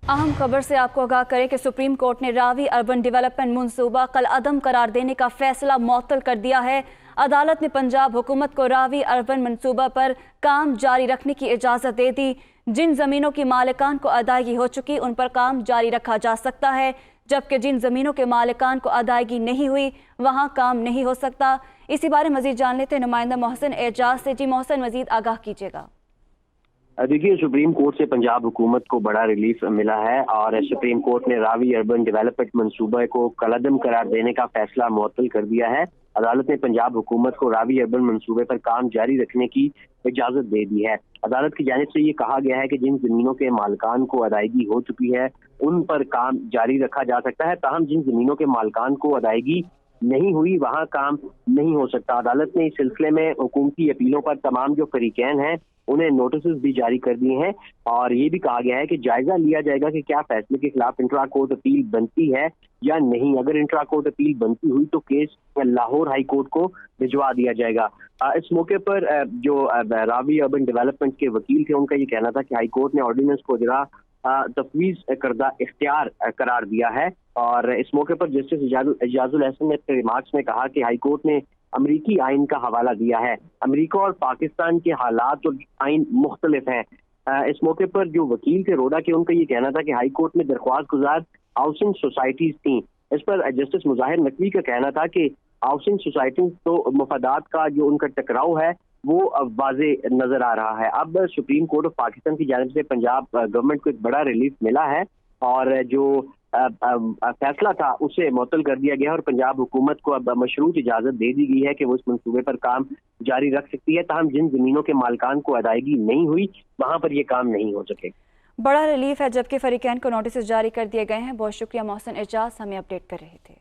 अहम खबर से आपको आगाह करें कि सुप्रीम कोर्ट ने रावी अर्बन डेवलपमेंट मंसूबा कलअदम करार देने का फैसला मुअत्तल कर दिया है। अदालत ने पंजाब हुकूमत को रावी अर्बन मंसूबा पर काम जारी रखने की इजाज़त दे दी। जिन ज़मीनों की मालिकान को अदायगी हो चुकी उन पर काम जारी रखा जा सकता है, जबकि जिन ज़मीनों के मालिकान को अदायगी नहीं हुई वहाँ काम नहीं हो सकता। इसी बारे मज़ीद जान लेते हैं नुमाइंदा मोहसिन एजाज से। जी मोहसिन, मज़ीद आगाह कीजिएगा। देखिए, सुप्रीम कोर्ट से पंजाब हुकूमत को बड़ा रिलीफ मिला है और सुप्रीम कोर्ट ने रावी अर्बन डेवलपमेंट मंसूबे को कलअदम करार देने का फैसला मुअत्तल कर दिया है। अदालत ने पंजाब हुकूमत को रावी अर्बन मंसूबे पर काम जारी रखने की इजाजत दे दी है। अदालत की जानिब से ये कहा गया है कि जिन जमीनों के मालिकान को अदायगी हो चुकी है उन पर काम जारी रखा जा सकता है, ताहम जिन जमीनों के मालिकान को अदायगी नहीं हुई वहां काम नहीं हो सकता। अदालत ने इस सिलसिले में हुकूमती अपीलों पर तमाम जो फरीकैन हैं उन्हें नोटिस भी जारी कर दिए हैं और ये भी कहा गया है कि जायजा लिया जाएगा कि क्या फैसले के खिलाफ इंट्रा कोर्ट अपील बनती है या नहीं। अगर इंट्रा कोर्ट अपील बनती हुई तो केस लाहौर हाई कोर्ट को भिजवा दिया जाएगा। इस मौके पर जो रावी अर्बन डेवलपमेंट के वकील थे उनका ये कहना था कि हाई कोर्ट ने ऑर्डिनेंस को जरा तफवीज करदा इख्तियार करार दिया है और इस मौके पर जस्टिस एजाजुल हसन ने अपने रिमार्क्स में कहा कि हाई कोर्ट ने अमरीकी आइन का हवाला दिया है। अमरीका और पाकिस्तान के हालात और आइन मुख्तलिफ हैं। इस मौके पर जो वकील थे रोडा के, उनका ये कहना था कि हाई कोर्ट में दरख्वास्त गुजार हाउसिंग सोसाइटीज थी। इस पर जस्टिस मुजाहिर नकवी का कहना था कि हाउसिंग सोसाइटी तो मफादात का जो उनका टकराव है वो वाजे नजर आ रहा है। अब सुप्रीम कोर्ट ऑफ पाकिस्तान की जानिब से पंजाब गवर्नमेंट को एक बड़ा रिलीफ मिला है और जो फैसला था उसे मुअत्तल कर दिया गया और पंजाब हुकूमत को अब मशरूत इजाजत दे दी गई है कि वो इस मंसूबे पर काम जारी रख सकती है, ताहम जिन जमीनों के मालिकान को अदायगी नहीं हुई वहां पर यह काम नहीं हो सके। बड़ा रिलीफ है, जबकि फरीकैन को नोटिस जारी कर दिए गए हैं। बहुत शुक्रिया मोहसिन एजाज, हमें अपडेट कर रहे थे।